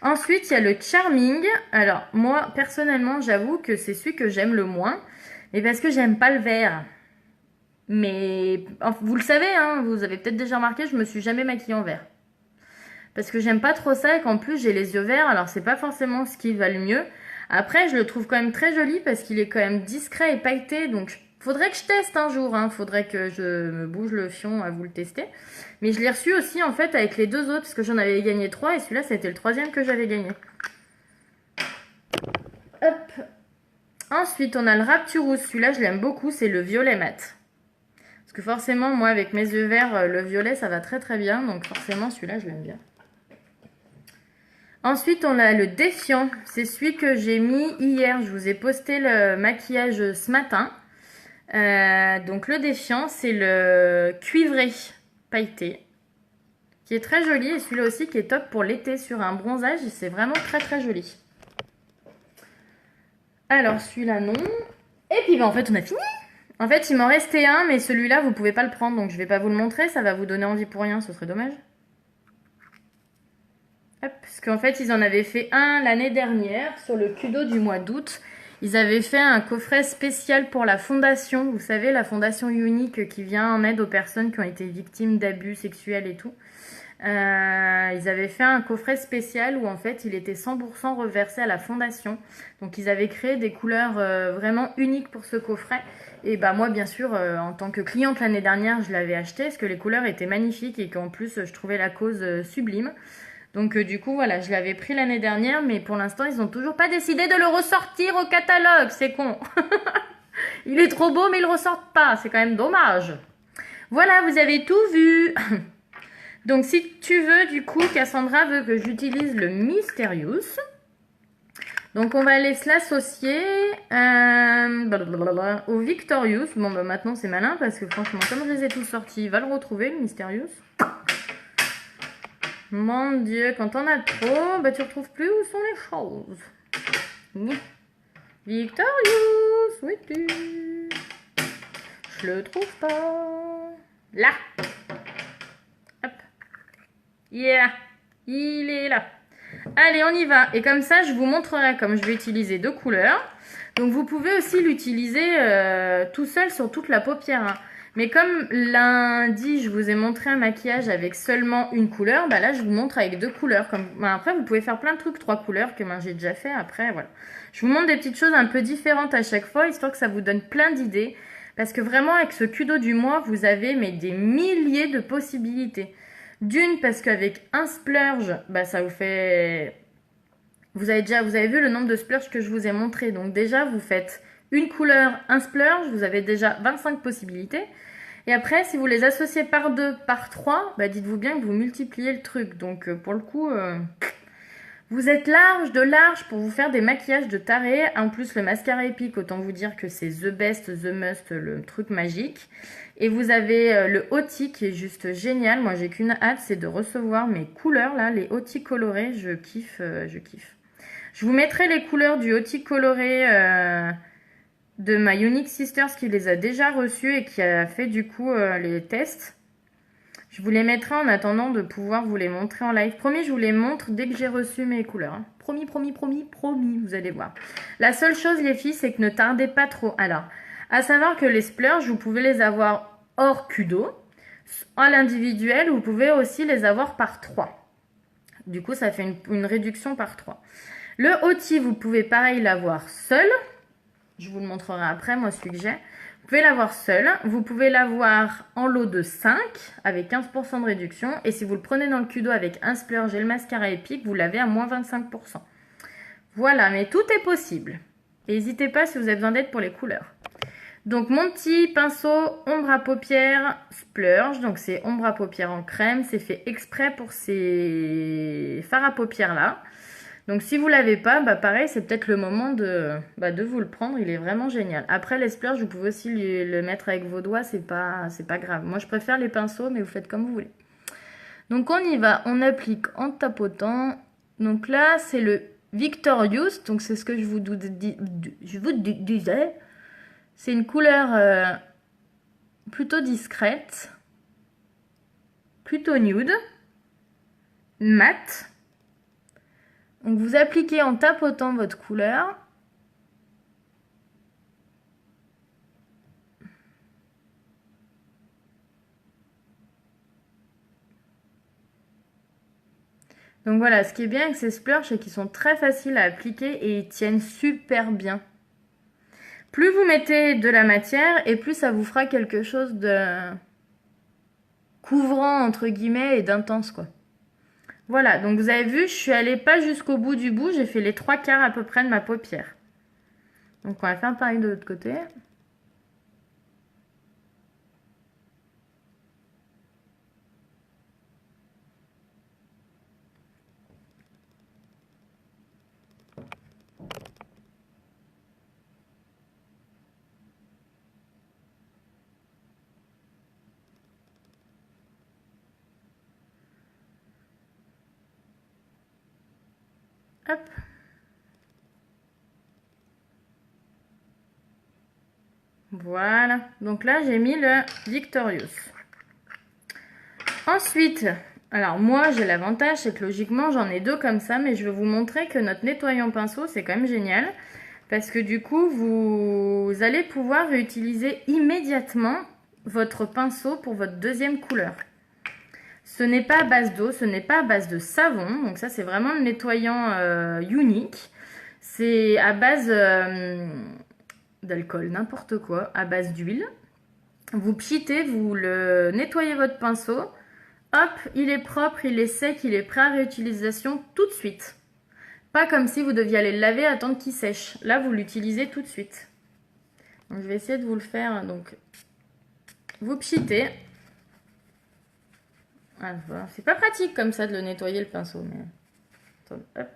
Ensuite, il y a le Charming. Alors, moi, personnellement, j'avoue que c'est celui que j'aime le moins. Mais parce que j'aime pas le vert. Mais, vous le savez, hein, vous avez peut-être déjà remarqué, je me suis jamais maquillée en vert. Parce que j'aime pas trop ça et qu'en plus, j'ai les yeux verts. Alors, c'est pas forcément ce qui va le mieux. Après, je le trouve quand même très joli parce qu'il est quand même discret et pailleté. Donc, faudrait que je teste un jour, hein. Faudrait que je me bouge le fion à vous le tester. Mais je l'ai reçu aussi en fait avec les deux autres parce que j'en avais gagné 3 et celui-là c'était le 3e que j'avais gagné. Hop. Ensuite on a le Rapturous, celui-là je l'aime beaucoup, c'est le violet mat. Parce que forcément moi avec mes yeux verts, le violet ça va très très bien, donc forcément celui-là je l'aime bien. Ensuite on a le Défiant, c'est celui que j'ai mis hier, je vous ai posté le maquillage ce matin. Donc le Défiant c'est le cuivré pailleté qui est très joli et celui-là aussi qui est top pour l'été sur un bronzage, c'est vraiment très très joli. Alors celui-là non. Et puis en fait on a fini. En fait il m'en restait un mais celui-là vous pouvez pas le prendre donc je vais pas vous le montrer, ça va vous donner envie pour rien, ce serait dommage. Hop, parce qu'en fait ils en avaient fait un l'année dernière sur le Kudo du mois d'août. Ils avaient fait un coffret spécial pour la fondation, vous savez la fondation unique qui vient en aide aux personnes qui ont été victimes d'abus sexuels et tout. Ils avaient fait un coffret spécial où en fait il était 100% reversé à la fondation. Donc ils avaient créé des couleurs vraiment uniques pour ce coffret. Et bah moi bien sûr en tant que cliente l'année dernière je l'avais acheté parce que les couleurs étaient magnifiques et qu'en plus je trouvais la cause sublime. Donc du coup voilà je l'avais pris l'année dernière mais pour l'instant ils n'ont toujours pas décidé de le ressortir au catalogue, c'est con. Il est trop beau mais ils le ressortent pas, c'est quand même dommage. Voilà vous avez tout vu. Donc si tu veux, du coup, Cassandra veut que j'utilise le Mysterious. Donc on va aller se l'associer au Victorious. Bon bah maintenant c'est malin parce que franchement comme je les ai tous sortis, il va le retrouver le Mysterious. Mon Dieu, quand on a trop, bah tu retrouves plus où sont les choses. Oui. Victorious, où es-tu? Je le trouve pas. Là. Hop. Yeah, il est là. Allez, on y va. Et comme ça, je vous montrerai comme je vais utiliser 2 couleurs. Donc, vous pouvez aussi l'utiliser tout seul sur toute la paupière. Hein. Mais comme lundi, je vous ai montré un maquillage avec seulement une couleur, bah là, je vous montre avec 2 couleurs. Bah, après, vous pouvez faire plein de trucs, 3 couleurs que j'ai déjà fait. Après, voilà. Je vous montre des petites choses un peu différentes à chaque fois, histoire que ça vous donne plein d'idées. Parce que vraiment, avec ce Kudo du mois, vous avez des milliers de possibilités. D'une, parce qu'avec un splurge, bah, ça vous fait... Vous avez vu le nombre de splurges que je vous ai montré. Donc déjà, vous faites une couleur, un splurge, vous avez déjà 25 possibilités. Et après, si vous les associez par 2, par 3, bah, dites-vous bien que vous multipliez le truc. Donc pour le coup, vous êtes large de large pour vous faire des maquillages de taré. En plus, le mascara épique, autant vous dire que c'est the best, the must, le truc magique. Et vous avez le Oti qui est juste génial. Moi, j'ai qu'une hâte, c'est de recevoir mes couleurs là, les Oti colorés. Je kiffe, je kiffe. Je vous mettrai les couleurs du Hoti coloré de ma Unique Sisters qui les a déjà reçus et qui a fait du coup les tests. Je vous les mettrai en attendant de pouvoir vous les montrer en live. Promis, je vous les montre dès que j'ai reçu mes couleurs. Hein. Promis, promis, promis, promis, vous allez voir. La seule chose, les filles, c'est que ne tardez pas trop. Alors, à savoir que les splurges, vous pouvez les avoir hors cudo. À l'individuel, vous pouvez aussi les avoir par 3. Du coup, ça fait une réduction par 3. Le Hoti, vous pouvez pareil l'avoir seul. Je vous le montrerai après, moi, celui que j'ai. Vous pouvez l'avoir seul. Vous pouvez l'avoir en lot de 5 avec 15% de réduction. Et si vous le prenez dans le cudo avec un splurge et le mascara épique, vous l'avez à moins 25%. Voilà, mais tout est possible. N'hésitez pas si vous avez besoin d'aide pour les couleurs. Donc, mon petit pinceau ombre à paupières splurge. Donc, c'est ombre à paupières en crème. C'est fait exprès pour ces fards à paupières là. Donc si vous l'avez pas, bah pareil, c'est peut-être le moment de vous le prendre. Il est vraiment génial. Après, les splurges, vous pouvez aussi le mettre avec vos doigts. C'est pas grave. Moi, je préfère les pinceaux, mais vous faites comme vous voulez. Donc on y va. On applique en tapotant. Donc là, c'est le Victorious. Donc c'est ce que je vous disais. C'est une couleur plutôt discrète. Plutôt nude. Mat. Donc vous appliquez en tapotant votre couleur. Donc voilà, ce qui est bien avec ces splurges, c'est qu'ils sont très faciles à appliquer et ils tiennent super bien. Plus vous mettez de la matière et plus ça vous fera quelque chose de couvrant entre guillemets et d'intense quoi. Voilà, donc vous avez vu, je suis allée pas jusqu'au bout du bout, j'ai fait les 3/4 à peu près de ma paupière. Donc on va faire pareil de l'autre côté. Hop. Voilà, donc là j'ai mis le Victorious. Ensuite, alors moi j'ai l'avantage, c'est que logiquement j'en ai 2 comme ça, mais je vais vous montrer que notre nettoyant pinceau c'est quand même génial. Parce que du coup vous allez pouvoir réutiliser immédiatement votre pinceau pour votre deuxième couleur. Ce n'est pas à base d'eau, ce n'est pas à base de savon, donc ça c'est vraiment le nettoyant unique. C'est à base d'alcool, n'importe quoi, à base d'huile. Vous pchitez, vous le nettoyez votre pinceau. Hop, il est propre, il est sec, il est prêt à réutilisation tout de suite. Pas comme si vous deviez aller le laver, attendre qu'il sèche. Là, vous l'utilisez tout de suite. Donc, je vais essayer de vous le faire. Donc, vous pchitez. Ah, voilà. C'est pas pratique comme ça de le nettoyer le pinceau. Mais... Attends, hop.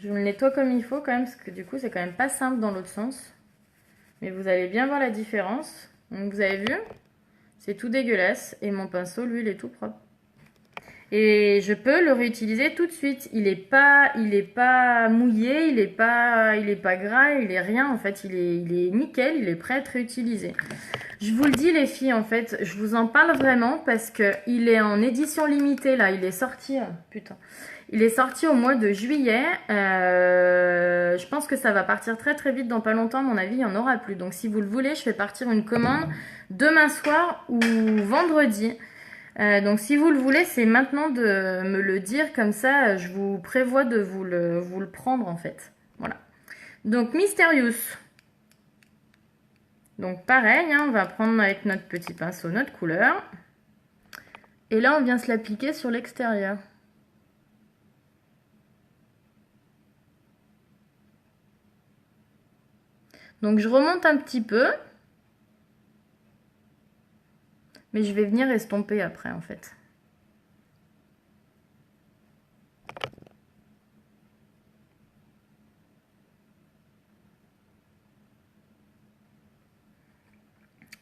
Je me le nettoie comme il faut quand même, parce que du coup, c'est quand même pas simple dans l'autre sens. Mais vous allez bien voir la différence. Donc, vous avez vu ? C'est tout dégueulasse. Et mon pinceau, lui, il est tout propre. Et je peux le réutiliser tout de suite. Il est pas mouillé, il est pas gras, il est rien. En fait, il est nickel, il est prêt à être réutilisé. Je vous le dis les filles, en fait, je vous en parle vraiment parce que il est en édition limitée là. Il est sorti, il est sorti au mois de juillet. Je pense que ça va partir très très vite dans pas longtemps. À mon avis, il n'y en aura plus. Donc si vous le voulez, je fais partir une commande demain soir ou vendredi. Donc si vous le voulez, c'est maintenant de me le dire, comme ça je vous prévois de vous le prendre en fait. Voilà. Donc Mysterious. Donc pareil, hein, on va prendre avec notre petit pinceau notre couleur. Et là on vient se l'appliquer sur l'extérieur. Donc je remonte un petit peu. Mais je vais venir estomper après en fait.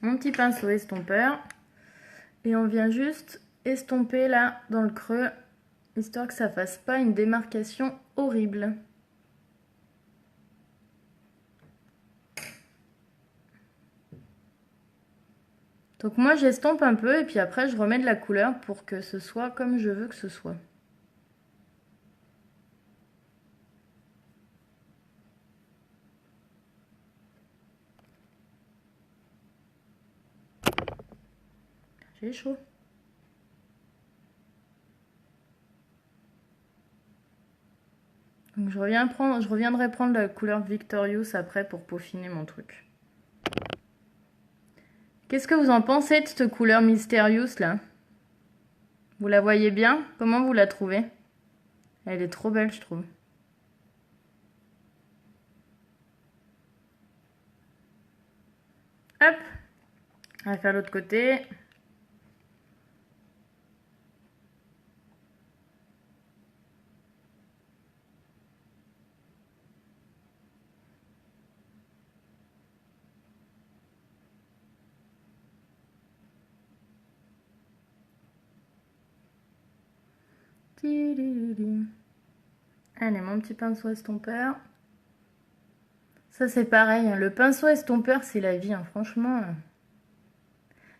Mon petit pinceau estompeur. Et on vient juste estomper là dans le creux Histoire que ça fasse pas une démarcation horrible. Donc moi j'estompe un peu et puis après je remets de la couleur pour que ce soit comme je veux que ce soit. J'ai chaud. Donc je reviendrai prendre la couleur Victorious après pour peaufiner mon truc. Qu'est-ce que vous en pensez de cette couleur Mysterious là? Vous la voyez bien? Comment vous la trouvez? Elle est trop belle je trouve. Hop! On va faire l'autre côté. Allez, mon petit pinceau estompeur. Ça, c'est pareil. Le pinceau estompeur, c'est la vie, hein, franchement.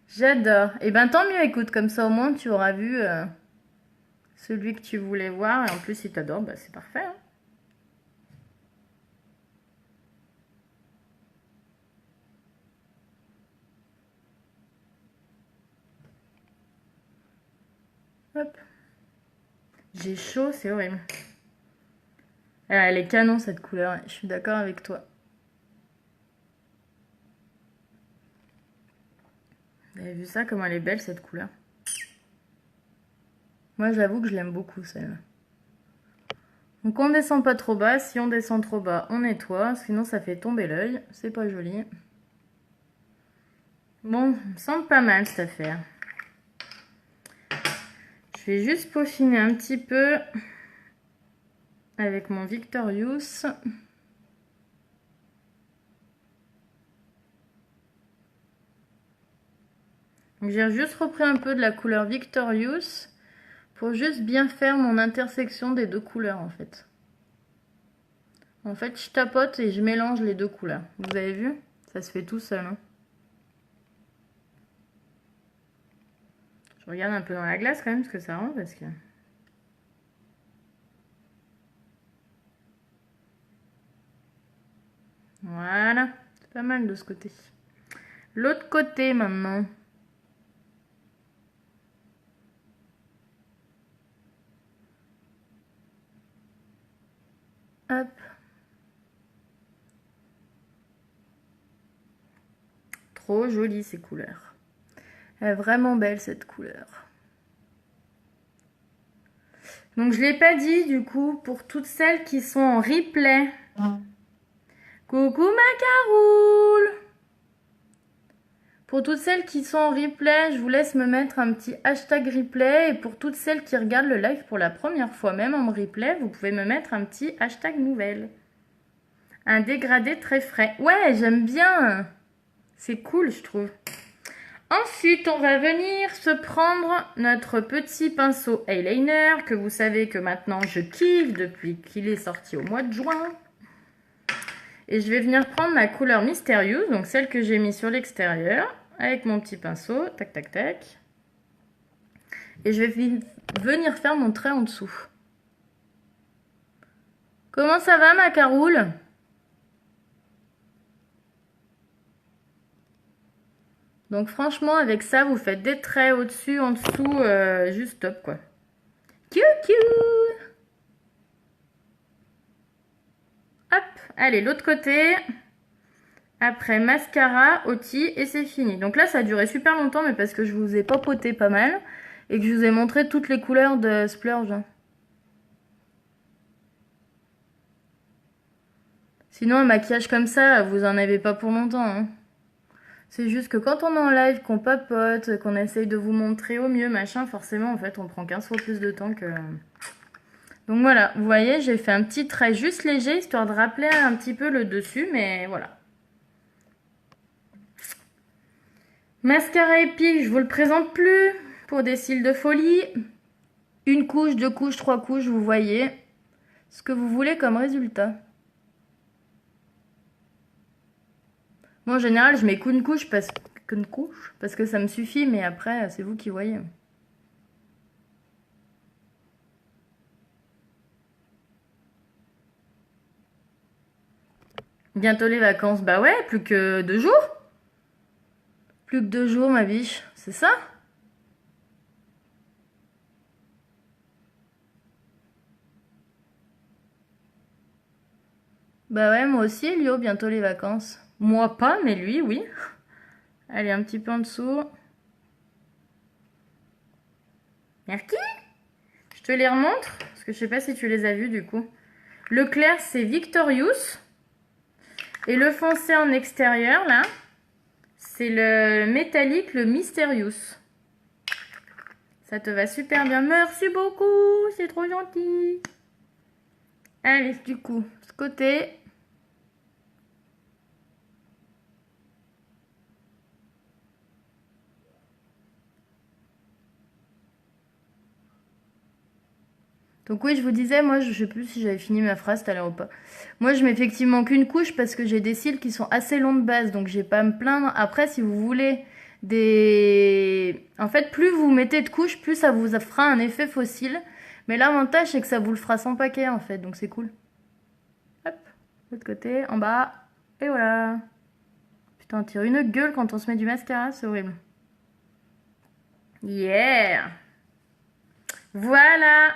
J'adore. Et ben, tant mieux, écoute. Comme ça, au moins, tu auras vu celui que tu voulais voir. Et en plus, si t'adores, bah, c'est parfait. Hein. Hop. J'ai chaud, c'est horrible. Elle est canon, cette couleur. Je suis d'accord avec toi. Vous avez vu ça, comment elle est belle, cette couleur? Moi, j'avoue que je l'aime beaucoup, celle-là. Donc, on descend pas trop bas. Si on descend trop bas, on nettoie. Sinon, ça fait tomber l'œil. C'est pas joli. Bon, ça me semble pas mal, cette affaire. Je vais juste peaufiner un petit peu avec mon Victorious. J'ai juste repris un peu de la couleur Victorious pour juste bien faire mon intersection des deux couleurs en fait. En fait, je tapote et je mélange les deux couleurs. Vous avez vu? Ça se fait tout seul. Hein. Je regarde un peu dans la glace quand même ce que ça rend parce que... Voilà, c'est pas mal de ce côté. L'autre côté maintenant. Hop. Trop jolie ces couleurs. Elle est vraiment belle cette couleur. Donc je l'ai pas dit du coup pour toutes celles qui sont en replay. Coucou ma Caroule! Pour toutes celles qui sont en replay, je vous laisse me mettre un petit hashtag replay. Et pour toutes celles qui regardent le live pour la première fois, même en replay, vous pouvez me mettre un petit hashtag nouvelle. Un dégradé très frais. Ouais, j'aime bien. C'est cool, je trouve. Ensuite, on va venir se prendre notre petit pinceau eyeliner que vous savez que maintenant je kiffe depuis qu'il est sorti au mois de juin. Et je vais venir prendre ma couleur Mysterious, donc celle que j'ai mis sur l'extérieur, avec mon petit pinceau, tac tac tac. Et je vais venir faire mon trait en dessous. Comment ça va ma Caroule ? Donc franchement, avec ça, vous faites des traits au-dessus, en dessous, juste top quoi. Coucou! Hop, allez, l'autre côté. Après, mascara, outil, et c'est fini. Donc là, ça a duré super longtemps, mais parce que je vous ai papoté pas mal. Et que je vous ai montré toutes les couleurs de Splurge. Sinon, un maquillage comme ça, vous en avez pas pour longtemps. Hein. C'est juste que quand on est en live, qu'on papote, qu'on essaye de vous montrer au mieux, machin, forcément, en fait, on prend 15 fois plus de temps que... Donc voilà, vous voyez, j'ai fait un petit trait juste léger, histoire de rappeler un petit peu le dessus, mais voilà. Mascara épique, je vous le présente plus, pour des cils de folie. Une couche, deux couches, trois couches, vous voyez ce que vous voulez comme résultat. Moi, en général, je mets qu'une couche parce que ça me suffit, mais après, c'est vous qui voyez. Bientôt les vacances, bah ouais, plus que 2 jours. Plus que 2 jours, ma biche, c'est ça? Bah ouais, moi aussi, Elio, bientôt les vacances. Moi pas, mais lui, oui. Allez, un petit peu en dessous. Merci. Je te les remontre, parce que je sais pas si tu les as vus du coup. Le clair, c'est Victorious. Et le foncé en extérieur, là, c'est le métallique, le Mysterious. Ça te va super bien. Merci beaucoup, c'est trop gentil. Allez, du coup, ce côté. Donc oui, je vous disais, moi, je sais plus si j'avais fini ma phrase tout à l'heure ou pas. Moi, je mets effectivement qu'une couche parce que j'ai des cils qui sont assez longs de base, donc j'ai pas à me plaindre. Après, si vous voulez des... En fait, plus vous mettez de couches, plus ça vous fera un effet faux cils. Mais l'avantage, c'est que ça vous le fera sans paquet, en fait, donc c'est cool. Hop, l'autre côté, en bas, et voilà. Putain, on tire une gueule quand on se met du mascara, c'est horrible. Yeah! Voilà!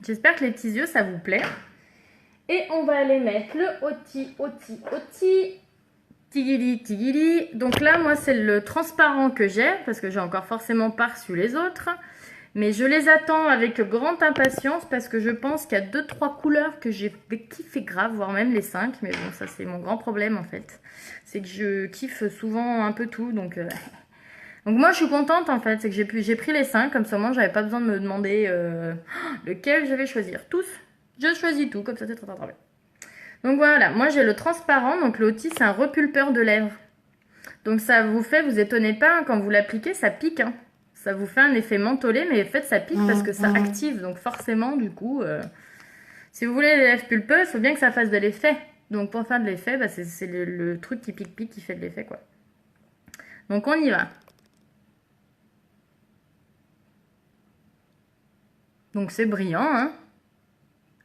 J'espère que les petits yeux, ça vous plaît. Et on va aller mettre le oti. Tigili, tigili. Donc là, moi, c'est le transparent que j'ai, parce que j'ai encore forcément pas reçu les autres. Mais je les attends avec grande impatience, parce que je pense qu'il y a 2-3 couleurs que j'ai kiffé grave, voire même les 5. Mais bon, ça, c'est mon grand problème, en fait. C'est que je kiffe souvent un peu tout, donc... Donc moi, je suis contente, en fait. C'est que j'ai pris les 5, comme ça, moi, j'avais pas besoin de me demander lequel je vais choisir. Tous. Je choisis tout, comme ça, c'est très, très, très bien. Donc voilà, moi j'ai le transparent, donc l'Oti c'est un repulpeur de lèvres. Donc ça vous fait, vous étonnez pas, hein, quand vous l'appliquez, ça pique. Hein. Ça vous fait un effet mentholé, mais en fait ça pique parce que ça active. Donc forcément, du coup, si vous voulez des lèvres pulpeuses, il faut bien que ça fasse de l'effet. Donc pour faire de l'effet, bah, c'est le truc qui pique qui fait de l'effet, quoi. Donc on y va. Donc c'est brillant, hein.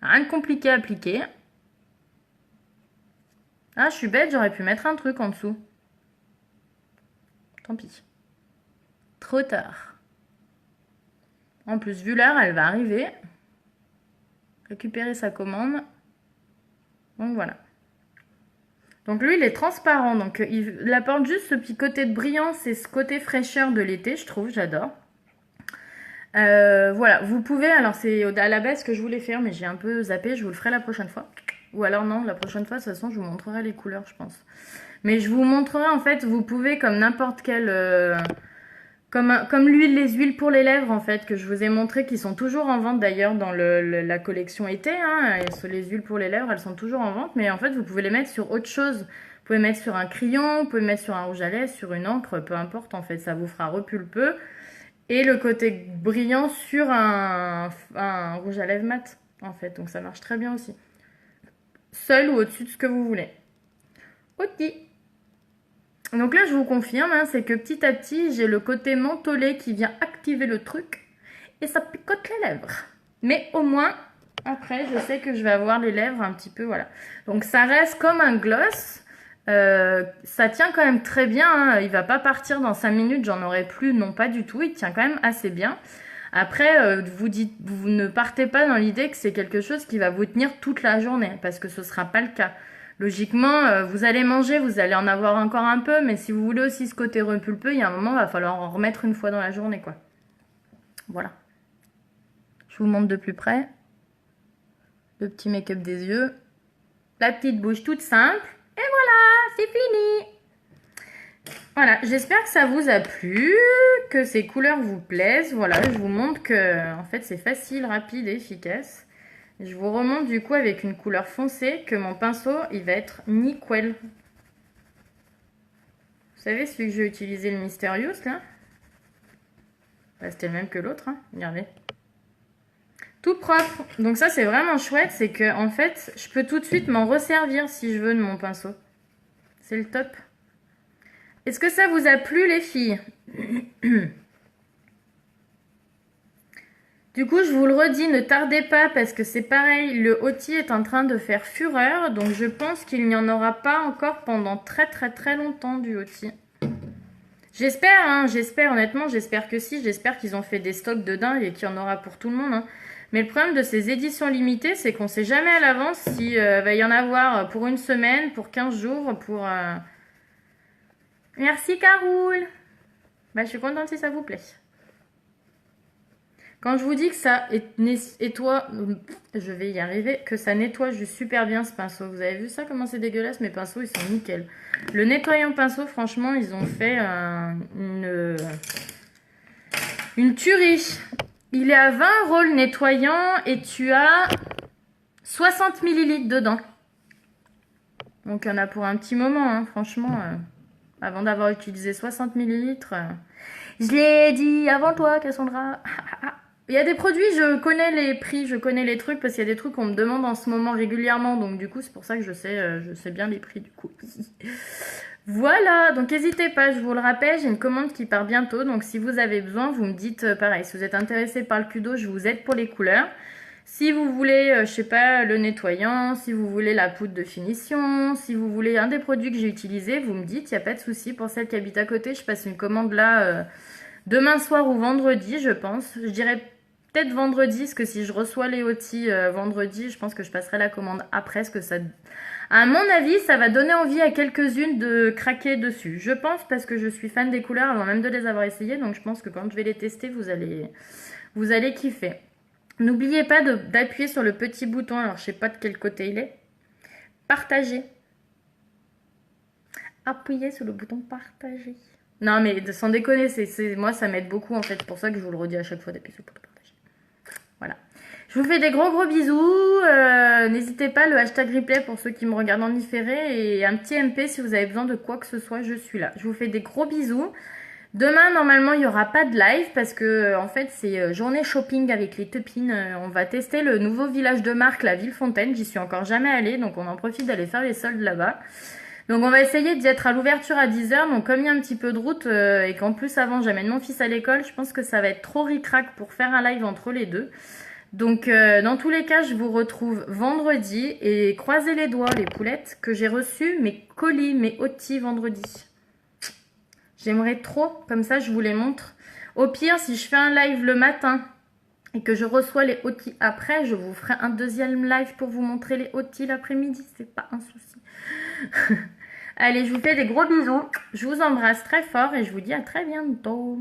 Rien de compliqué à appliquer. Ah, je suis bête, j'aurais pu mettre un truc en dessous. Tant pis. Trop tard. En plus, vu l'heure, elle va arriver. Récupérer sa commande. Donc voilà. Donc lui, il est transparent. Donc il apporte juste ce petit côté de brillance et ce côté fraîcheur de l'été, je trouve. J'adore. Voilà, vous pouvez... Alors c'est à la base que je voulais faire, mais j'ai un peu zappé. Je vous le ferai la prochaine fois. Ou alors non, la prochaine fois, de toute façon, je vous montrerai les couleurs, je pense. Mais je vous montrerai, en fait, vous pouvez, comme n'importe quel... Comme l'huile, les huiles pour les lèvres, en fait, que je vous ai montré, qui sont toujours en vente, d'ailleurs, dans la collection été. Hein, et les huiles pour les lèvres, elles sont toujours en vente. Mais en fait, vous pouvez les mettre sur autre chose. Vous pouvez mettre sur un crayon, vous pouvez mettre sur un rouge à lèvres, sur une encre, peu importe, en fait. Ça vous fera repulpeux. Et le côté brillant sur un rouge à lèvres mat, en fait. Donc ça marche très bien aussi. Seul ou au-dessus de ce que vous voulez. Ok. Donc là, je vous confirme, hein, c'est que petit à petit, j'ai le côté mentholé qui vient activer le truc. Et ça picote les lèvres. Mais au moins, après, je sais que je vais avoir les lèvres un petit peu, voilà. Donc ça reste comme un gloss. Ça tient quand même très bien. Hein. Il va pas partir dans 5 minutes, j'en aurai plus. Non, pas du tout. Il tient quand même assez bien. Après, vous ne partez pas dans l'idée que c'est quelque chose qui va vous tenir toute la journée, parce que ce ne sera pas le cas. Logiquement, vous allez manger, vous allez en avoir encore un peu, mais si vous voulez aussi ce côté repulpeux, il y a un moment, il va falloir en remettre une fois dans la journée, quoi. Voilà. Je vous montre de plus près. Le petit make-up des yeux. La petite bouche toute simple. Et voilà, c'est fini. Voilà, j'espère que ça vous a plu, que ces couleurs vous plaisent. Voilà, je vous montre que en fait c'est facile, rapide et efficace. Je vous remonte du coup avec une couleur foncée que mon pinceau il va être nickel. Vous savez celui que j'ai utilisé, le Mysterious là, bah, c'était le même que l'autre, hein. Regardez. Tout propre. Donc ça, c'est vraiment chouette. C'est que, en fait, je peux tout de suite m'en resservir si je veux de mon pinceau. C'est le top. Est-ce que ça vous a plu, les filles? Du coup, je vous le redis, ne tardez pas parce que c'est pareil, le Oti est en train de faire fureur. Donc je pense qu'il n'y en aura pas encore pendant très très très longtemps du Oti. J'espère, hein, j'espère, honnêtement, j'espère que si. J'espère qu'ils ont fait des stocks de dingue et qu'il y en aura pour tout le monde. Hein. Mais le problème de ces éditions limitées, c'est qu'on sait jamais à l'avance s'il va y en avoir pour une semaine, pour 15 jours, pour... Merci Caroul. Bah, je suis contente si ça vous plaît. Quand je vous dis que ça nettoie, je vais y arriver, que ça nettoie juste super bien ce pinceau. Vous avez vu ça, comment c'est dégueulasse? Mes pinceaux, ils sont nickel. Le nettoyant pinceau, franchement, ils ont fait une tuerie. Il est à 20 € le nettoyant et tu as 60 ml dedans. Donc il y en a pour un petit moment, hein, franchement. Avant d'avoir utilisé 60 ml. Je l'ai dit avant toi, Cassandra. Il y a des produits, je connais les prix, je connais les trucs, parce qu'il y a des trucs qu'on me demande en ce moment régulièrement. Donc du coup, c'est pour ça que je sais bien les prix du coup. Voilà, donc n'hésitez pas, je vous le rappelle, j'ai une commande qui part bientôt. Donc si vous avez besoin, vous me dites pareil. Si vous êtes intéressé par le Kudo, je vous aide pour les couleurs. Si vous voulez, je sais pas, le nettoyant, si vous voulez la poudre de finition, si vous voulez un des produits que j'ai utilisé, vous me dites, il n'y a pas de souci. Pour celle qui habite à côté, je passe une commande là demain soir ou vendredi, je pense. Je dirais peut-être vendredi, parce que si je reçois les Oti vendredi, je pense que je passerai la commande après, parce que ça... À mon avis, ça va donner envie à quelques-unes de craquer dessus. Je pense, parce que je suis fan des couleurs avant même de les avoir essayées, donc je pense que quand je vais les tester, vous allez kiffer. N'oubliez pas d'appuyer sur le petit bouton, alors je sais pas de quel côté il est. Partager. Appuyez sur le bouton partager. Non mais sans déconner, moi ça m'aide beaucoup en fait, c'est pour ça que je vous le redis à chaque fois d'appuyer sur le bouton partager. Voilà. Je vous fais des gros bisous. N'hésitez pas, le hashtag replay pour ceux qui me regardent en différé et un petit MP si vous avez besoin de quoi que ce soit, je suis là. Je vous fais des gros bisous. Demain, normalement, il n'y aura pas de live parce que, en fait, c'est journée shopping avec les tepines. On va tester le nouveau village de marque, la Villefontaine. J'y suis encore jamais allée, donc on en profite d'aller faire les soldes là-bas. Donc on va essayer d'y être à l'ouverture à 10 h. Donc comme il y a un petit peu de route et qu'en plus avant j'amène mon fils à l'école, je pense que ça va être trop ric-rac pour faire un live entre les deux. Donc dans tous les cas, je vous retrouve vendredi et croisez les doigts les poulettes que j'ai reçu mes colis, mes Oti vendredi. J'aimerais trop, comme ça je vous les montre. Au pire, si je fais un live le matin et que je reçois les Oti après, je vous ferai un deuxième live pour vous montrer les Oti l'après-midi. C'est pas un souci. Allez, je vous fais des gros bisous. Je vous embrasse très fort et je vous dis à très bientôt.